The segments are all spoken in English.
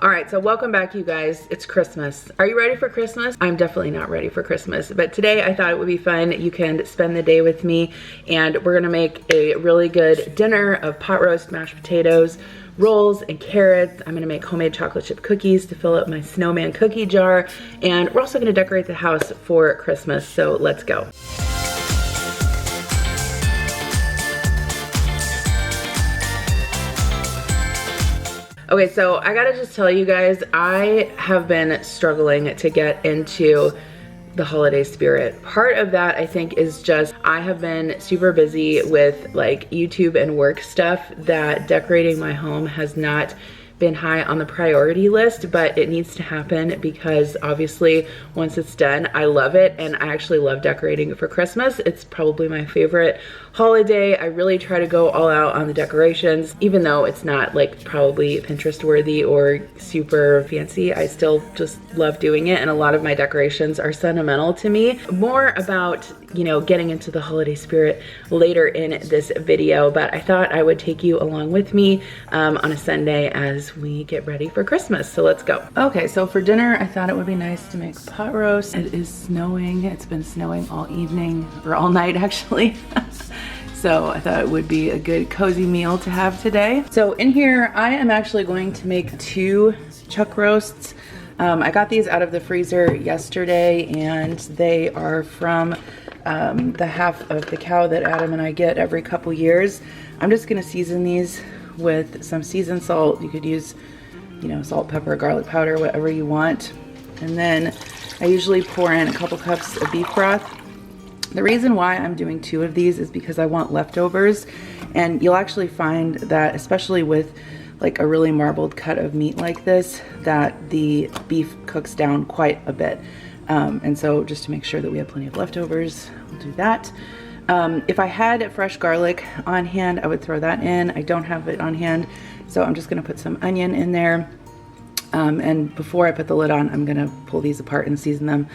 All right, so welcome back, you guys. It's Christmas. Are you ready for Christmas? I'm definitely not ready for Christmas, but today I thought it would be fun. You can spend the day with me, and we're gonna make a really good dinner of pot roast, mashed potatoes, rolls, and carrots. I'm gonna make homemade chocolate chip cookies to fill up my snowman cookie jar, and we're also gonna decorate the house for Christmas, so let's go. Okay, so I gotta just tell you guys, I have been struggling to get into the holiday spirit. Part of that, I think, is just I have been super busy with like YouTube and work stuff that decorating my home has not been high on the priority list, but it needs to happen because obviously once it's done, I love it, and I actually love decorating for Christmas. It's probably my favorite holiday. I really try to go all out on the decorations, even though it's not like probably Pinterest worthy or super fancy. I still just love doing it, and a lot of my decorations are sentimental to me. More about, you know, getting into the holiday spirit later in this video, but I thought I would take you along with me on a Sunday as we get ready for Christmas. So let's go. Okay, so for dinner, I thought it would be nice to make pot roast. It is snowing. It's been snowing all evening, or all night actually. So I thought it would be a good cozy meal to have today. So in here, I am actually going to make 2 chuck roasts. I got these out of the freezer yesterday, and they are from the half of the cow that Adam and I get every couple years. I'm just gonna season these with some seasoned salt. You could use, you know, salt, pepper, garlic powder, whatever you want. And then I usually pour in a couple cups of beef broth. The reason why I'm doing 2 of these is because I want leftovers, and you'll actually find that, especially with like a really marbled cut of meat like this, that the beef cooks down quite a bit. And so just to make sure that we have plenty of leftovers, we'll do that. If I had fresh garlic on hand, I would throw that in. I don't have it on hand, so I'm just gonna put some onion in there. And before I put the lid on, I'm gonna pull these apart and season them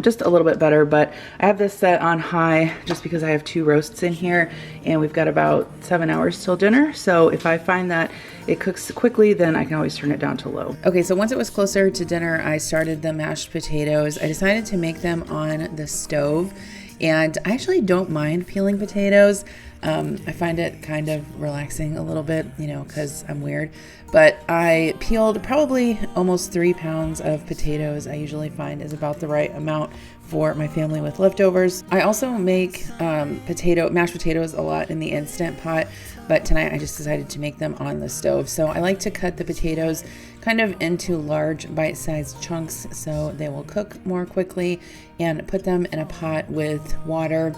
just a little bit better. But I have this set on high just because I have 2 roasts in here, and we've got about 7 hours till dinner. So if I find that it cooks quickly, then I can always turn it down to low. Okay, so once it was closer to dinner, I started the mashed potatoes. I decided to make them on the stove, and I actually don't mind peeling potatoes. I find it kind of relaxing a little bit, you know, because I'm weird. But I peeled probably almost 3 pounds of potatoes. I usually find is about the right amount for my family with leftovers. I also make mashed potatoes a lot in the Instant Pot, but tonight I just decided to make them on the stove. So I like to cut the potatoes kind of into large bite-sized chunks so they will cook more quickly, and put them in a pot with water.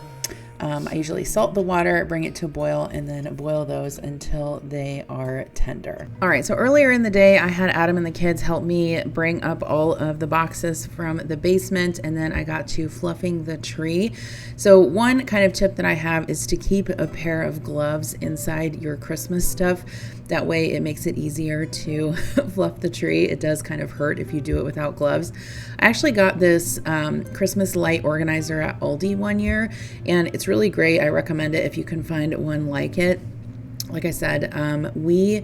I usually salt the water, bring it to a boil, and then boil those until they are tender. All right, so earlier in the day, I had Adam and the kids help me bring up all of the boxes from the basement, and then I got to fluffing the tree. So one kind of tip that I have is to keep a pair of gloves inside your Christmas stuff. That way it makes it easier to fluff the tree. It does kind of hurt if you do it without gloves. I actually got this Christmas light organizer at Aldi one year, and it's really great. I recommend it if you can find one like it. Like I said, we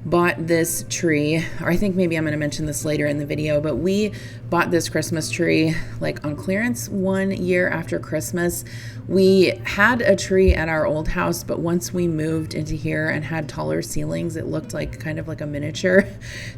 bought this tree, or I think maybe I'm going to mention this later in the video, but we bought this Christmas tree like on clearance 1 year after Christmas. We had a tree at our old house, but once we moved into here and had taller ceilings, it looked like kind of like a miniature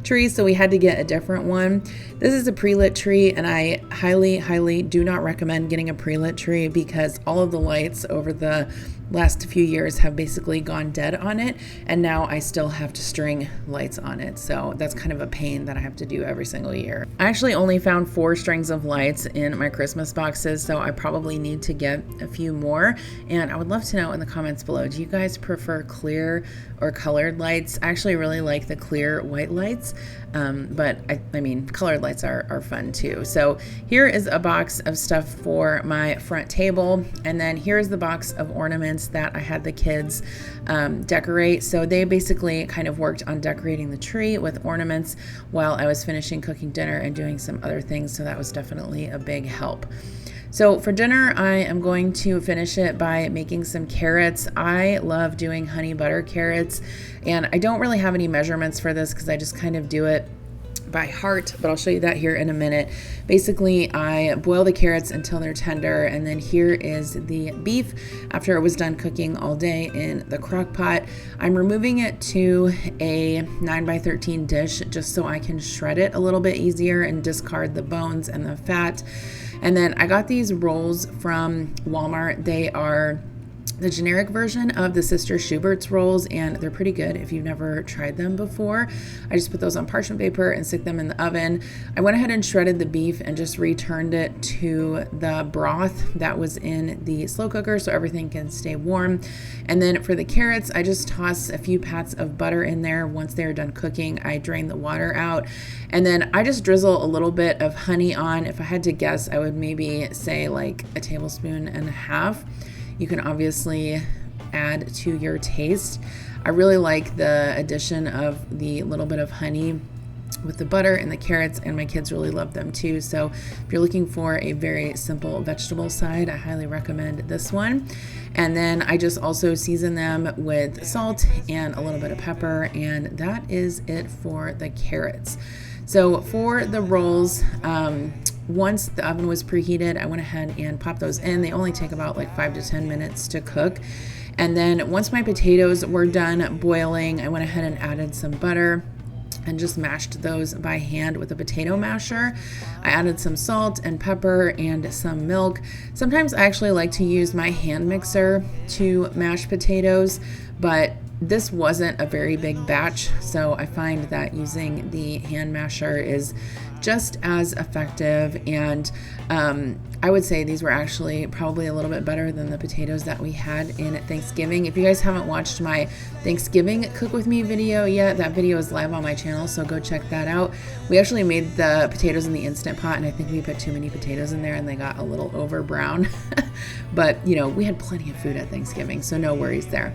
tree, so we had to get a different one. This is a pre-lit tree, and I highly do not recommend getting a pre-lit tree because all of the lights over the last few years have basically gone dead on it, and now I still have to string lights on it, so that's kind of a pain that I have to do every single year. I actually only found 4 strings of lights in my Christmas boxes, so I probably need to get a few more, and I would love to know in the comments below, do you guys prefer clear or colored lights? I actually really like the clear white lights, but I mean colored lights are fun too. So here is a box of stuff for my front table, and then here's the box of ornaments that I had the kids decorate. So they basically kind of worked on decorating the tree with ornaments while I was finishing cooking dinner and doing some other things, so that was definitely a big help. So for dinner, I am going to finish it by making some carrots. I love doing honey butter carrots, and I don't really have any measurements for this because I just kind of do it by heart, but I'll show you that here in a minute. Basically, I boil the carrots until they're tender, and then here is the beef after it was done cooking all day in the crock pot. I'm removing it to a 9x13 dish just so I can shred it a little bit easier and discard the bones and the fat. And then I got these rolls from Walmart. They are the generic version of the Sister Schubert's rolls, and they're pretty good if you've never tried them before. I just put those on parchment paper and stick them in the oven. I went ahead and shredded the beef and just returned it to the broth that was in the slow cooker so everything can stay warm. And then for the carrots, I just toss a few pats of butter in there. Once they're done cooking, I drain the water out, and then I just drizzle a little bit of honey on. If I had to guess, I would maybe say like a tablespoon and a half. You can obviously add to your taste. I really like the addition of the little bit of honey with the butter and the carrots, and my kids really love them too. So if you're looking for a very simple vegetable side, I highly recommend this one. And then I just also season them with salt and a little bit of pepper, and that is it for the carrots. So for the rolls, once the oven was preheated, I went ahead and popped those in. They only take about like 5 to 10 minutes to cook. And then once my potatoes were done boiling, I went ahead and added some butter and just mashed those by hand with a potato masher. I added some salt and pepper and some milk. Sometimes I actually like to use my hand mixer to mash potatoes, but this wasn't a very big batch, so I find that using the hand masher is just as effective, and I would say these were actually probably a little bit better than the potatoes that we had in Thanksgiving. If you guys haven't watched my Thanksgiving Cook With Me video yet, that video is live on my channel, so go check that out. We actually made the potatoes in the Instant Pot, and I think we put too many potatoes in there and they got a little over brown. But, you know, we had plenty of food at Thanksgiving, so no worries there.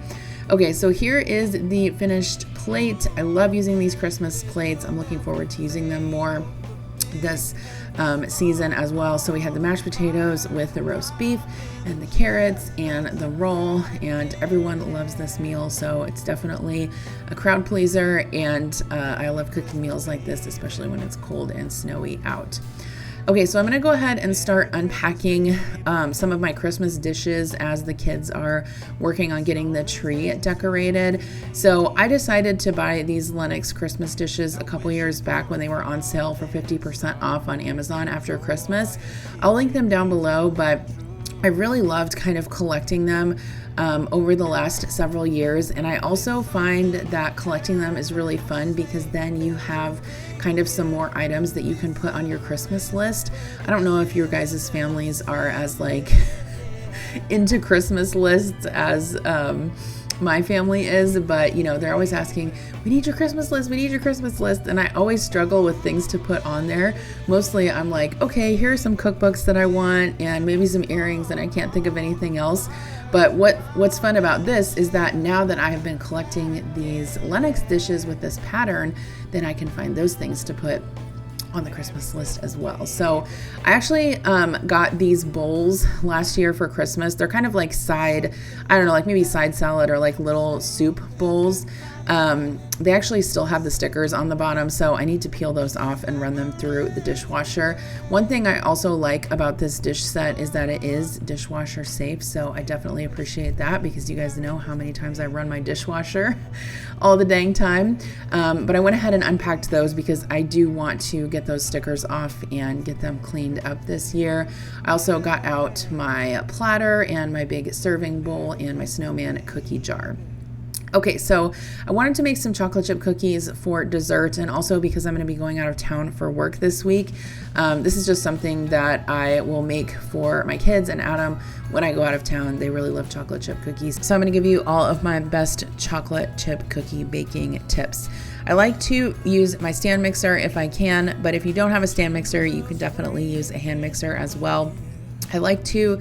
Okay, so here is the finished plate. I love using these Christmas plates. I'm looking forward to using them more this season as well. So we had the mashed potatoes with the roast beef and the carrots and the roll, and everyone loves this meal, so it's definitely a crowd pleaser, and I love cooking meals like this, especially when it's cold and snowy out. Okay, so I'm gonna go ahead and start unpacking some of my Christmas dishes as the kids are working on getting the tree decorated. So I decided to buy these Lennox Christmas dishes a couple years back when they were on sale for 50% off on Amazon after Christmas. I'll link them down below, but I really loved kind of collecting them over the last several years, and I also find that collecting them is really fun because then you have kind of some more items that you can put on your Christmas list. I don't know if your guys' families are as like into Christmas lists as my family is, but you know, they're always asking, we need your Christmas list, we need your Christmas list, and I always struggle with things to put on there. Mostly I'm like, okay, here are some cookbooks that I want and maybe some earrings, and I can't think of anything else. But what's fun about this is that now that I have been collecting these Lennox dishes with this pattern, then I can find those things to put on the Christmas list as well. So I actually got these bowls last year for Christmas. They're kind of like side, I don't know, like maybe side salad or like little soup bowls. They actually still have the stickers on the bottom, so I need to peel those off and run them through the dishwasher. One thing I also like about this dish set is that it is dishwasher safe, so I definitely appreciate that because you guys know how many times I run my dishwasher all the dang time. But I went ahead and unpacked those because I do want to get those stickers off and get them cleaned up this year. I also got out my platter and my big serving bowl and my snowman cookie jar. Okay, so I wanted to make some chocolate chip cookies for dessert, and also because I'm going to be going out of town for work this week. This is just something that I will make for my kids and Adam when I go out of town. They really love chocolate chip cookies. So I'm going to give you all of my best chocolate chip cookie baking tips. I like to use my stand mixer if I can, but if you don't have a stand mixer, you can definitely use a hand mixer as well. I like to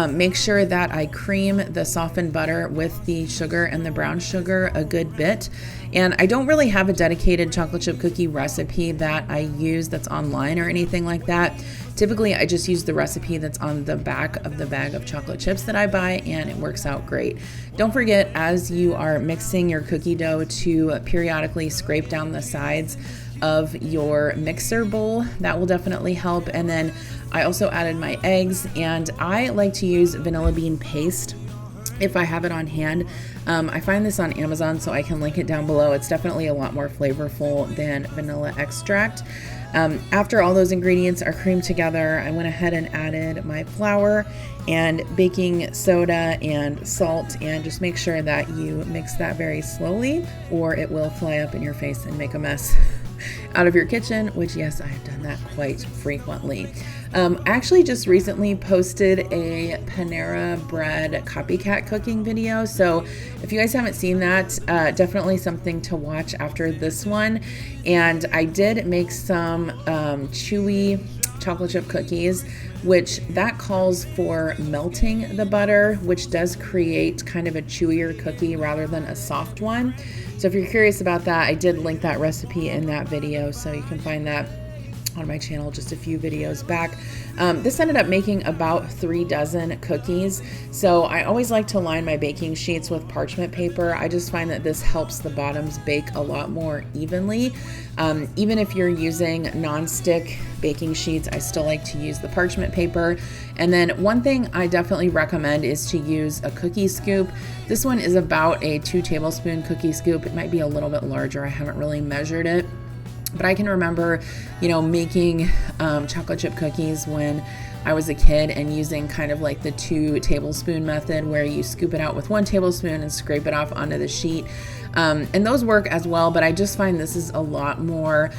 make sure that I cream the softened butter with the sugar and the brown sugar a good bit. And I don't really have a dedicated chocolate chip cookie recipe that I use that's online or anything like that. Typically, I just use the recipe that's on the back of the bag of chocolate chips that I buy, and it works out great. Don't forget, as you are mixing your cookie dough, to periodically scrape down the sides of your mixer bowl. That will definitely help. And then I also added my eggs, and I like to use vanilla bean paste if I have it on hand. I find this on Amazon, so I can link it down below. It's definitely a lot more flavorful than vanilla extract. After all those ingredients are creamed together, I went ahead and added my flour and baking soda and salt, and just make sure that you mix that very slowly or it will fly up in your face and make a mess out of your kitchen, which yes, I have done that quite frequently. I actually just recently posted a Panera Bread copycat cooking video, so if you guys haven't seen that, definitely something to watch after this one. And I did make some chewy chocolate chip cookies, which that calls for melting the butter, which does create kind of a chewier cookie rather than a soft one. So if you're curious about that, I did link that recipe in that video, so you can find that on my channel just a few videos back. This ended up making about 3 dozen cookies. So I always like to line my baking sheets with parchment paper. I just find that this helps the bottoms bake a lot more evenly. Even if you're using non-stick baking sheets, I still like to use the parchment paper. And then one thing I definitely recommend is to use a cookie scoop. This one is about a 2 tablespoon cookie scoop. It might be a little bit larger. I haven't really measured it. But I can remember, making chocolate chip cookies when I was a kid and using kind of like the 2 tablespoon method, where you scoop it out with 1 tablespoon and scrape it off onto the sheet. And those work as well, but I just find this is a lot more,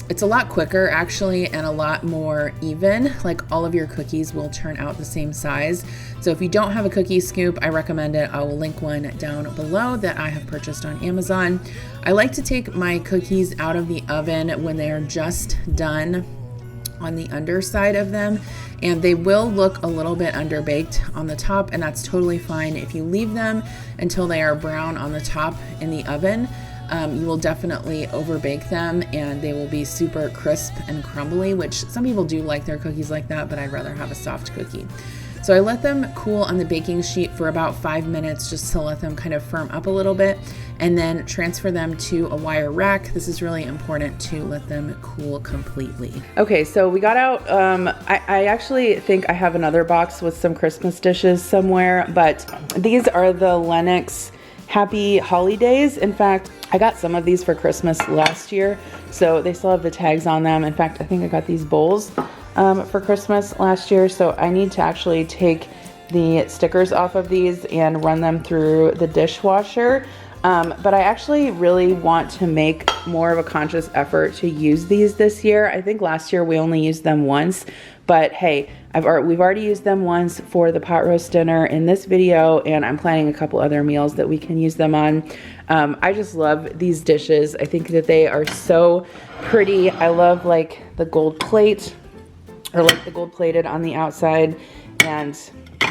it's a lot quicker actually, and a lot more even. Like all of your cookies will turn out the same size. So if you don't have a cookie scoop, I recommend it. I will link one down below that I have purchased on Amazon. I like to take my cookies out of the oven when they are just done on the underside of them, and they will look a little bit underbaked on the top, and that's totally fine. If you leave them until they are brown on the top in the oven, you will definitely overbake them and they will be super crisp and crumbly, which some people do like their cookies like that, but I'd rather have a soft cookie. So I let them cool on the baking sheet for about 5 minutes just to let them kind of firm up a little bit, and then transfer them to a wire rack. This is really important to let them cool completely. Okay, so we got out, I actually think I have another box with some Christmas dishes somewhere, but these are the Lennox Happy Holidays. In fact, I got some of these for Christmas last year, so they still have the tags on them. In fact, I think I got these bowls for Christmas last year, so I need to actually take the stickers off of these and run them through the dishwasher. But I actually really want to make more of a conscious effort to use these this year. I think last year we only used them once, but hey, we've already used them once for the pot roast dinner in this video, and I'm planning a couple other meals that we can use them on. I just love these dishes. I think that they are so pretty. I love like the gold plate, or like the gold plated on the outside, and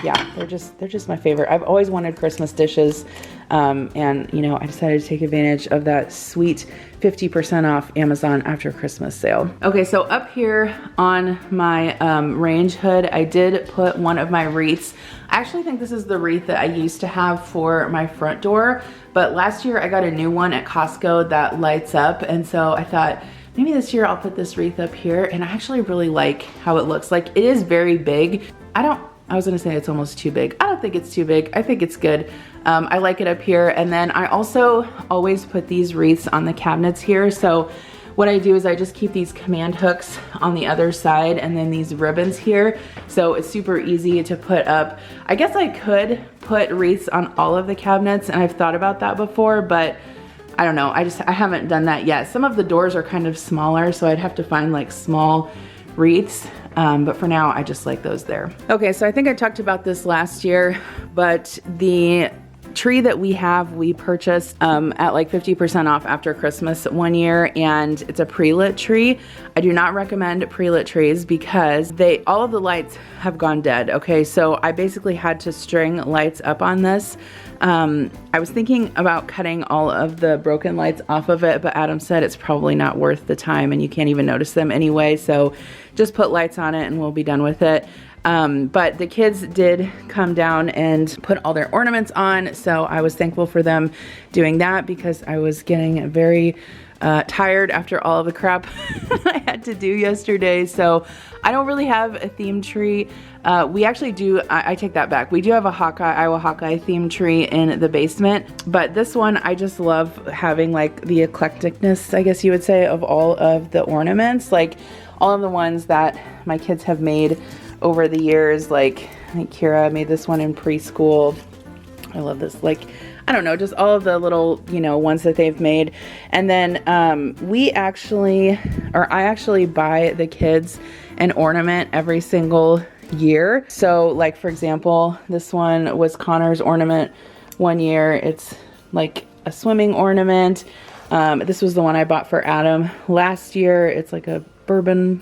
yeah, they're just my favorite. I've always wanted Christmas dishes, and I decided to take advantage of that sweet 50% off Amazon after Christmas sale. Okay, so up here on my range hood, I did put one of my wreaths. I actually think this is the wreath that I used to have for my front door, but last year I got a new one at Costco that lights up, and so I thought, maybe this year I'll put this wreath up here, and I actually really like how it looks. Like, it is very big. I was gonna say it's almost too big. I don't think it's too big. I think it's good. I like it up here. And then I also always put these wreaths on the cabinets here. So what I do is I just keep these command hooks on the other side and then these ribbons here. So it's super easy to put up. I guess I could put wreaths on all of the cabinets, and I've thought about that before, but I don't know. I haven't done that yet. Some of the doors are kind of smaller, so I'd have to find like small wreaths. But for now, I just like those there. Okay, so I think I talked about this last year, but the tree that we purchased at like 50% off after Christmas one year, and it's a pre-lit tree. I do not recommend pre-lit trees because all of the lights have gone dead. Okay, so I basically had to string lights up on this. I was thinking about cutting all of the broken lights off of it, but Adam said it's probably not worth the time and you can't even notice them anyway, so just put lights on it and we'll be done with it. But the kids did come down and put all their ornaments on, so I was thankful for them doing that because I was getting very tired after all of the crap I had to do yesterday. So I don't really have a theme tree. We actually do, I take that back. We do have a Iowa Hawkeye theme tree in the basement, but this one I just love having like the eclecticness, I guess you would say, of all of the ornaments, like all of the ones that my kids have made over the years. Like I think Kira made this one in preschool. I love this, like, I don't know, just all of the little, you know, ones that they've made. And then I actually buy the kids an ornament every single year. So like, for example, this one was Connor's ornament one year. It's like a swimming ornament. This was the one I bought for Adam last year. It's like a bourbon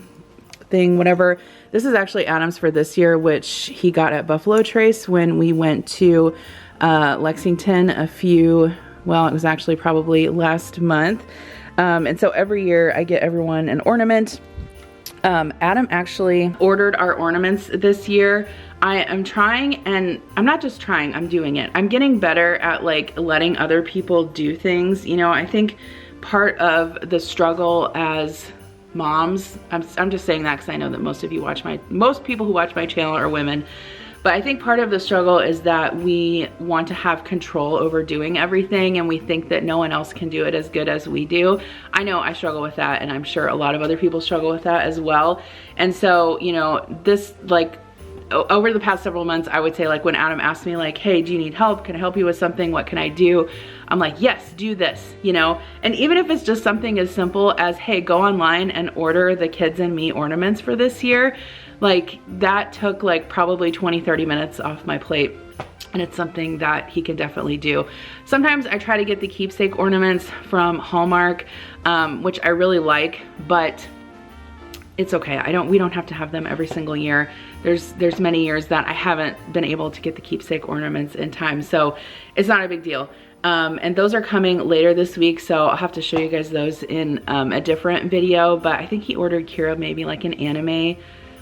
thing, whatever. This is actually Adam's for this year, which he got at Buffalo Trace when we went to Lexington it was actually probably last month. And so every year I get everyone an ornament. Adam actually ordered our ornaments this year. I am trying, and I'm not just trying, I'm doing it. I'm getting better at like letting other people do things. You know, I think part of the struggle as moms, I'm just saying that because I know that most people who watch my channel are women. But I think part of the struggle is that we want to have control over doing everything, and we think that no one else can do it as good as we do. I know I struggle with that, and I'm sure a lot of other people struggle with that as well. And so, you know, this, like, over the past several months, I would say, like, when Adam asked me, like, hey, do you need help? Can I help you with something? What can I do? I'm like, yes, do this, you know? And even if it's just something as simple as, hey, go online and order the Kids and Me ornaments for this year, like, that took like probably 20-30 minutes off my plate, and it's something that he can definitely do. Sometimes I try to get the keepsake ornaments from Hallmark, which I really like, but it's okay. We don't have to have them every single year. There's many years that I haven't been able to get the keepsake ornaments in time, so it's not a big deal. And those are coming later this week, so I'll have to show you guys those in a different video. But I think he ordered Kira maybe like an anime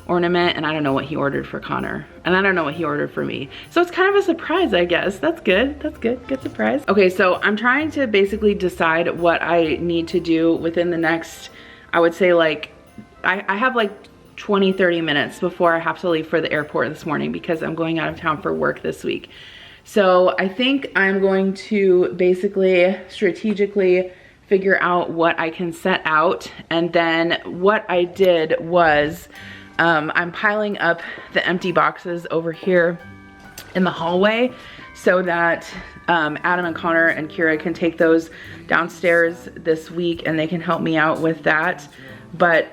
ornament, and I don't know what he ordered for Connor, and I don't know what he ordered for me. So it's kind of a surprise, I guess. That's good. That's good. Good surprise. Okay, so I'm trying to basically decide what I need to do within the next, I would say, like, I have like 20-30 minutes before I have to leave for the airport this morning because I'm going out of town for work this week. So I think I'm going to basically strategically figure out what I can set out, and then what I did was I'm piling up the empty boxes over here in the hallway so that Adam and Connor and Kira can take those downstairs this week, and they can help me out with that. But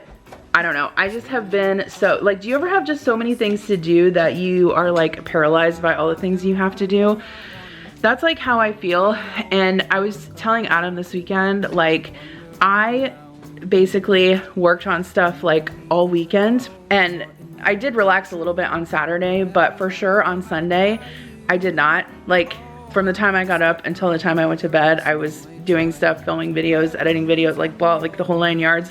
I don't know, I just have been so, like, do you ever have just so many things to do that you are like paralyzed by all the things you have to do? That's like how I feel. And I was telling Adam this weekend, like, I basically worked on stuff like all weekend, and I did relax a little bit on Saturday, but for sure on Sunday I did not. Like, from the time I got up until the time I went to bed, I was doing stuff, filming videos, editing videos, like, blah, like the whole 9 yards,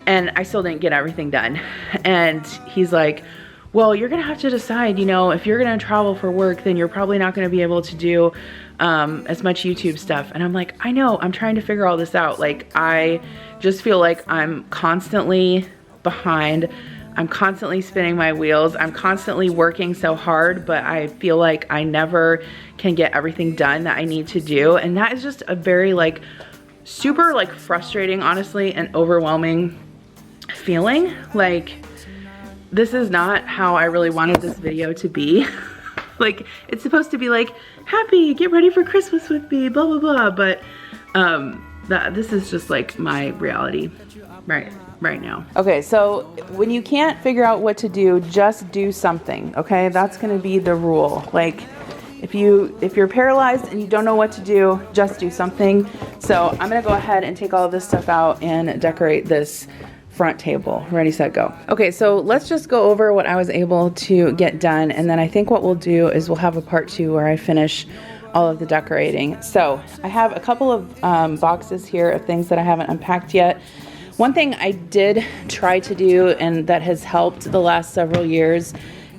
and I still didn't get everything done. And he's like, well, you're gonna have to decide, you know, if you're gonna travel for work, then you're probably not gonna be able to do as much YouTube stuff. And I'm like, I know, I'm trying to figure all this out. Like, I just feel like I'm constantly behind. I'm constantly spinning my wheels. I'm constantly working so hard, but I feel like I never can get everything done that I need to do. And that is just a very, like, super, like, frustrating, honestly, and overwhelming feeling. Like, this is not how I really wanted this video to be. Like, it's supposed to be like, happy, get ready for Christmas with me, blah, blah, blah. But this is just like my reality right now. Okay, so when you can't figure out what to do, just do something, okay? That's gonna be the rule. Like, if you're paralyzed and you don't know what to do, just do something. So I'm gonna go ahead and take all of this stuff out and decorate this front table. Ready, set, go. Okay, so let's just go over what I was able to get done, and then I think what we'll do is we'll have a part 2 where I finish all of the decorating. So I have a couple of boxes here of things that I haven't unpacked yet. One thing I did try to do, and that has helped the last several years,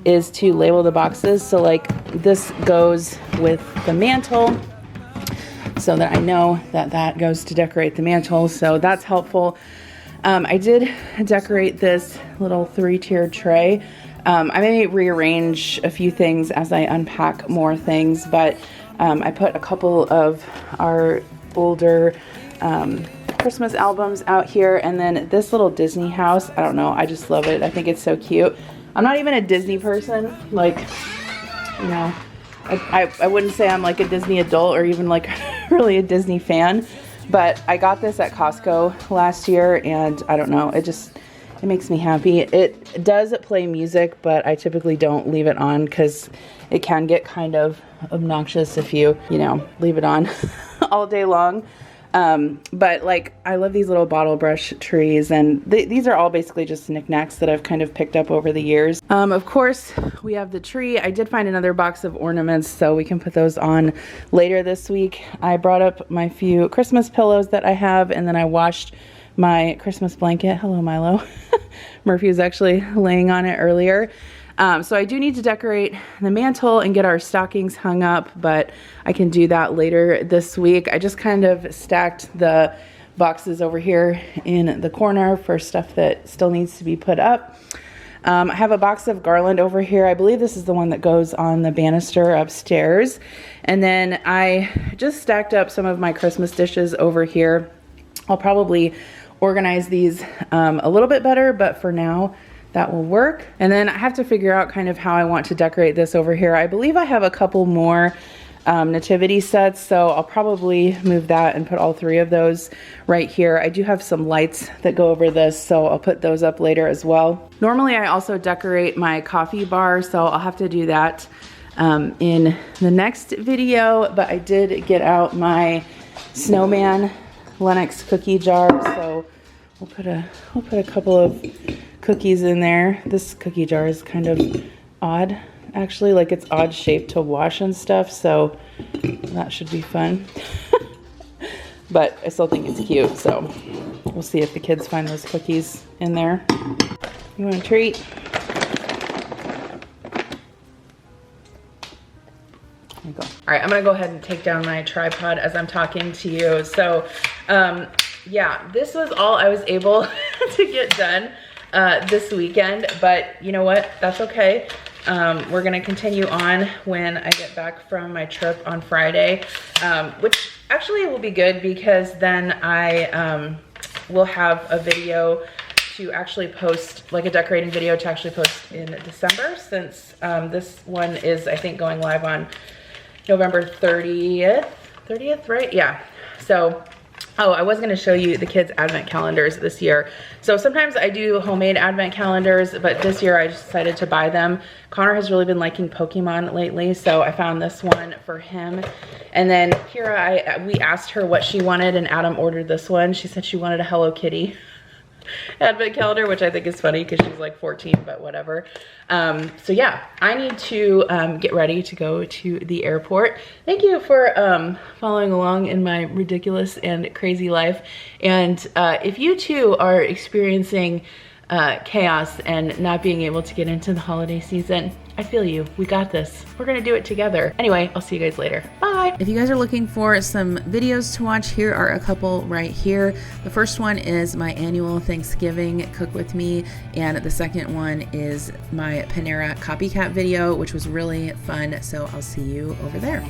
is to label the boxes. So like, this goes with the mantle. so that I know that that goes to decorate the mantle, so that's helpful. I did decorate this little 3-tiered tray. I may rearrange a few things as I unpack more things, but I put a couple of our older Christmas albums out here, and then this little Disney house. I don't know, I just love it. I think it's so cute. I'm not even a Disney person, like, you know, I wouldn't say I'm like a Disney adult or even like really a Disney fan, but I got this at Costco last year, and I don't know, it makes me happy. It does play music, but I typically don't leave it on because it can get kind of obnoxious if you know, leave it on all day long. But like, I love these little bottle brush trees, and these are all basically just knickknacks that I've kind of picked up over the years. Of course, we have the tree. I did find another box of ornaments, so we can put those on later this week. I brought up my few Christmas pillows that I have, and then I washed my Christmas blanket. Hello, Milo. Murphy was actually laying on it earlier. So I do need to decorate the mantle and get our stockings hung up, but I can do that later this week. I just kind of stacked the boxes over here in the corner for stuff that still needs to be put up. I have a box of garland over here. I believe this is the one that goes on the banister upstairs. And then I just stacked up some of my Christmas dishes over here. I'll probably organize these a little bit better, but for now, that will work. And then I have to figure out kind of how I want to decorate this over here. I believe I have a couple more nativity sets, so I'll probably move that and put all 3 of those right here. I do have some lights that go over this, so I'll put those up later as well. Normally I also decorate my coffee bar, so I'll have to do that in the next video, but I did get out my snowman Lennox cookie jar, so we'll put a couple of cookies in there. This cookie jar is kind of odd, actually, like it's odd shaped to wash and stuff, so that should be fun. But I still think it's cute, so we'll see if the kids find those cookies in there. You want a treat? There you go. All right, I'm gonna go ahead and take down my tripod as I'm talking to you. So yeah, this was all I was able to get done this weekend, but you know what, that's okay. We're gonna continue on when I get back from my trip on Friday, which actually will be good because then I will have a video to actually post, like a decorating video to actually post in December, since this one is, I think, going live on November 30th, right? Yeah, so oh, I was gonna show you the kids' advent calendars this year. So sometimes I do homemade advent calendars, but this year I decided to buy them. Connor has really been liking Pokemon lately, so I found this one for him. And then Kira, we asked her what she wanted, and Adam ordered this one. She said she wanted a Hello Kitty advent calendar, which I think is funny because she's like 14, but whatever. So yeah, I need to get ready to go to the airport. Thank you for following along in my ridiculous and crazy life. And if you too are experiencing chaos and not being able to get into the holiday season, I feel you. We got this. We're gonna do it together. Anyway, I'll see you guys later. Bye. If you guys are looking for some videos to watch, here are a couple right here. The first one is my annual Thanksgiving Cook With Me, and the second one is my Panera copycat video, which was really fun. So I'll see you over there.